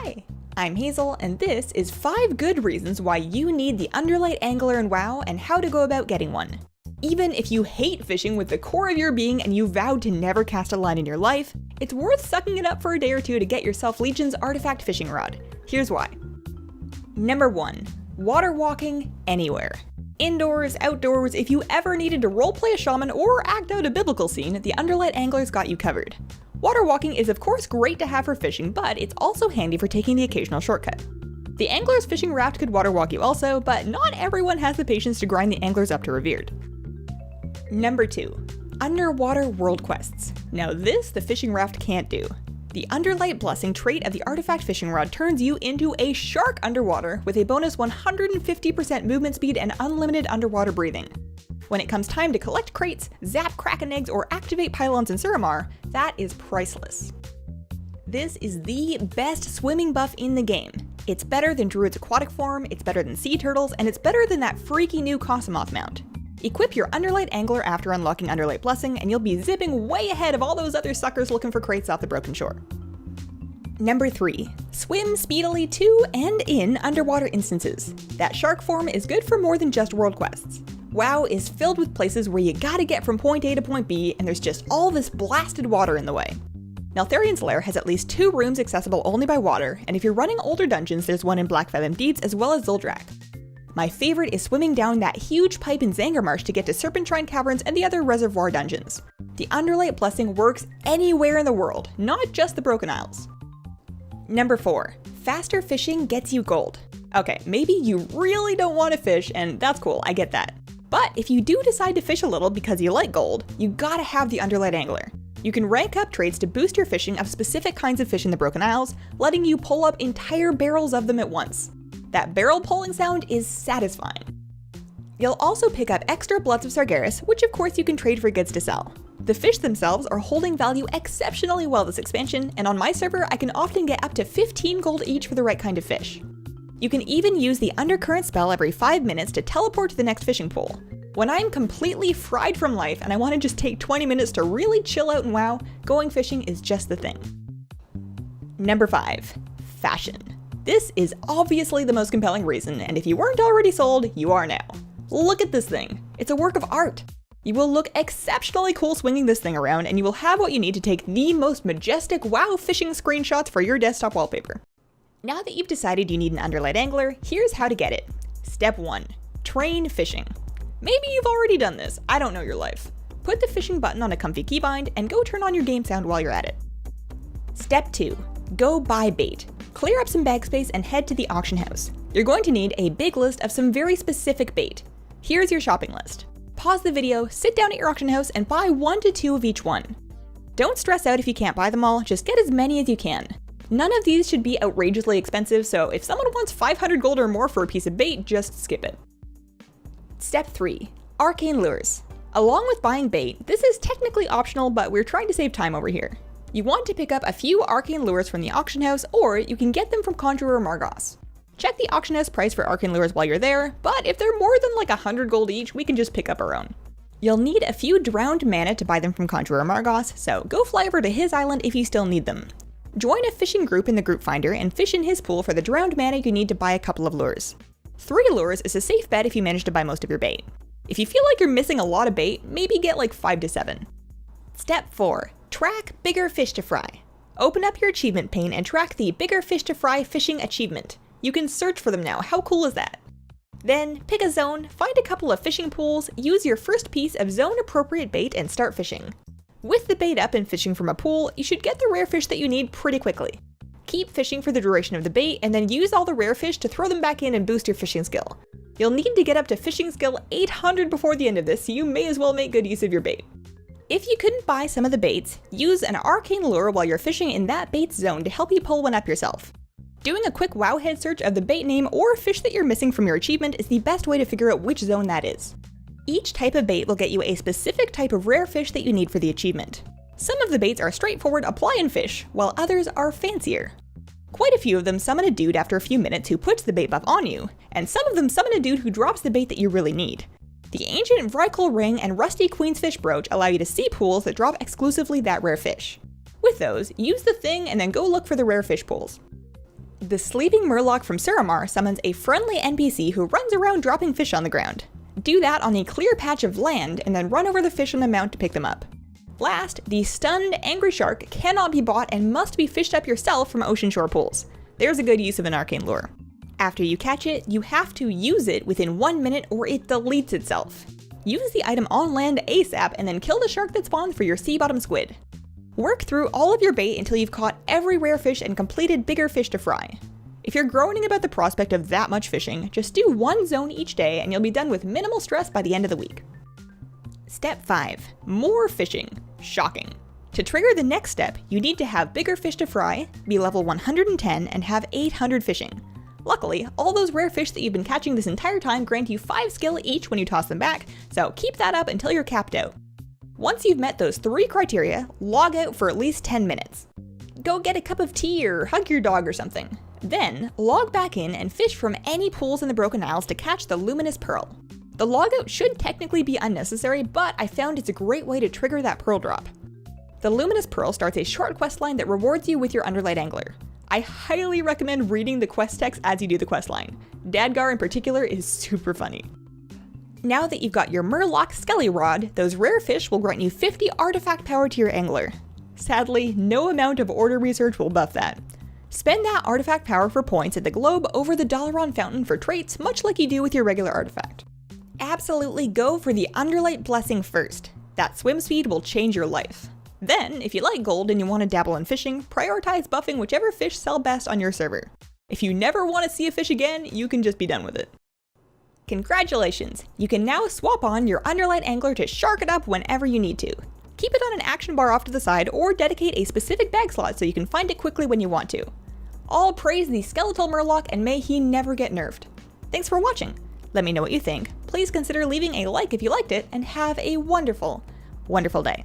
Hi, I'm Hazel, and this is 5 good reasons why you need the Underlight Angler in WoW and how to go about getting one. Even if you hate fishing with the core of your being and you vowed to never cast a line in your life, it's worth sucking it up for a day or two to get yourself Legion's artifact fishing rod. Here's why. Number 1. Water walking anywhere. Indoors, outdoors, if you ever needed to roleplay a shaman or act out a biblical scene, the Underlight Angler's got you covered. Water walking is of course great to have for fishing, but it's also handy for taking the occasional shortcut. The Angler's fishing raft could water walk you also, but not everyone has the patience to grind the Anglers up to revered. Number 2. Underwater world quests. Now this the fishing raft can't do. The Underlight Blessing trait of the artifact fishing rod turns you into a shark underwater with a bonus 150% movement speed and unlimited underwater breathing. When it comes time to collect crates, zap kraken eggs, or activate pylons in Suramar, that is priceless. This is the best swimming buff in the game. It's better than Druid's aquatic form, it's better than sea turtles, and it's better than that freaky new Cosmoth mount. Equip your Underlight Angler after unlocking Underlight Blessing, and you'll be zipping way ahead of all those other suckers looking for crates off the broken shore. Number 3. Swim speedily to and in underwater instances. That shark form is good for more than just world quests. WoW is filled with places where you gotta get from point A to point B, and there's just all this blasted water in the way. Neltharion's Lair has at least 2 rooms accessible only by water, and if you're running older dungeons, there's one in Black Fathom Deeps as well as Zuldrak. My favorite is swimming down that huge pipe in Zangarmarsh to get to Serpentrine Caverns and the other reservoir dungeons. The Underlight Blessing works anywhere in the world, not just the Broken Isles. Number 4. Faster fishing gets you gold. Okay, maybe you really don't want to fish, and that's cool, I get that. But if you do decide to fish a little because you like gold, you gotta have the Underlight Angler. You can rank up traits to boost your fishing of specific kinds of fish in the Broken Isles, letting you pull up entire barrels of them at once. That barrel pulling sound is satisfying. You'll also pick up extra Bloods of Sargeras, which of course you can trade for goods to sell. The fish themselves are holding value exceptionally well this expansion, and on my server I can often get up to 15 gold each for the right kind of fish. You can even use the Undercurrent spell every 5 minutes to teleport to the next fishing pool. When I'm completely fried from life and I want to just take 20 minutes to really chill out and WoW, going fishing is just the thing. Number 5. Fashion. This is obviously the most compelling reason, and if you weren't already sold, you are now. Look at this thing. It's a work of art. You will look exceptionally cool swinging this thing around, and you will have what you need to take the most majestic WoW fishing screenshots for your desktop wallpaper. Now that you've decided you need an Underlight Angler, here's how to get it. Step 1. Train fishing. Maybe you've already done this, I don't know your life. Put the fishing button on a comfy keybind and go turn on your game sound while you're at it. Step 2. Go buy bait. Clear up some bag space and head to the auction house. You're going to need a big list of some very specific bait. Here's your shopping list. Pause the video, sit down at your auction house, and buy 1 to 2 of each one. Don't stress out if you can't buy them all, just get as many as you can. None of these should be outrageously expensive, so if someone wants 500 gold or more for a piece of bait, just skip it. Step 3. Arcane Lures. Along with buying bait, this is technically optional, but we're trying to save time over here. You want to pick up a few arcane lures from the auction house, or you can get them from Conjurer Margos. Check the auction house price for arcane lures while you're there, but if they're more than like 100 gold each, we can just pick up our own. You'll need a few drowned mana to buy them from Conjurer Margos, so go fly over to his island if you still need them. Join a fishing group in the group finder and fish in his pool for the drowned mana you need to buy a couple of lures. 3 lures is a safe bet if you manage to buy most of your bait. If you feel like you're missing a lot of bait, maybe get like 5 to 7. Step 4. Track bigger fish to fry. Open up your achievement pane and track the bigger fish to fry fishing achievement. You can search for them now, how cool is that? Then pick a zone, find a couple of fishing pools, use your first piece of zone appropriate bait and start fishing. With the bait up and fishing from a pool, you should get the rare fish that you need pretty quickly. Keep fishing for the duration of the bait and then use all the rare fish to throw them back in and boost your fishing skill. You'll need to get up to fishing skill 800 before the end of this, so you may as well make good use of your bait. If you couldn't buy some of the baits, use an arcane lure while you're fishing in that bait zone to help you pull one up yourself. Doing a quick WoW head search of the bait name or fish that you're missing from your achievement is the best way to figure out which zone that is. Each type of bait will get you a specific type of rare fish that you need for the achievement. Some of the baits are straightforward apply and fish, while others are fancier. Quite a few of them summon a dude after a few minutes who puts the bait buff on you, and some of them summon a dude who drops the bait that you really need. The Ancient Vrykul Ring and Rusty Queensfish Brooch allow you to see pools that drop exclusively that rare fish. With those, use the thing and then go look for the rare fish pools. The sleeping murloc from Suramar summons a friendly NPC who runs around dropping fish on the ground. Do that on a clear patch of land and then run over the fish on a mount to pick them up. Last, the stunned, angry shark cannot be bought and must be fished up yourself from ocean shore pools. There's a good use of an arcane lure. After you catch it, you have to use it within 1 minute or it deletes itself. Use the item on land ASAP and then kill the shark that spawns for your sea bottom squid. Work through all of your bait until you've caught every rare fish and completed bigger fish to fry. If you're groaning about the prospect of that much fishing, just do 1 zone each day and you'll be done with minimal stress by the end of the week. Step 5. More fishing. Shocking. To trigger the next step, you need to have bigger fish to fry, be level 110, and have 800 fishing. Luckily, all those rare fish that you've been catching this entire time grant you 5 skill each when you toss them back, so keep that up until you're capped out. Once you've met those 3 criteria, log out for at least 10 minutes. Go get a cup of tea or hug your dog or something. Then, log back in and fish from any pools in the Broken Isles to catch the Luminous Pearl. The logout should technically be unnecessary, but I found it's a great way to trigger that pearl drop. The Luminous Pearl starts a short questline that rewards you with your Underlight Angler. I highly recommend reading the quest text as you do the questline. Dadgar in particular is super funny. Now that you've got your Murloc Skelly Rod, those rare fish will grant you 50 artifact power to your angler. Sadly, no amount of order research will buff that. Spend that artifact power for points at the globe over the Dalaran fountain for traits, much like you do with your regular artifact. Absolutely go for the Underlight Blessing first. That swim speed will change your life. Then, if you like gold and you want to dabble in fishing, prioritize buffing whichever fish sell best on your server. If you never want to see a fish again, you can just be done with it. Congratulations! You can now swap on your Underlight Angler to shark it up whenever you need to. Keep it on an action bar off to the side or dedicate a specific bag slot so you can find it quickly when you want to. All praise the skeletal Murloc and may he never get nerfed. Thanks for watching! Let me know what you think, please consider leaving a like if you liked it, and have a wonderful, wonderful day.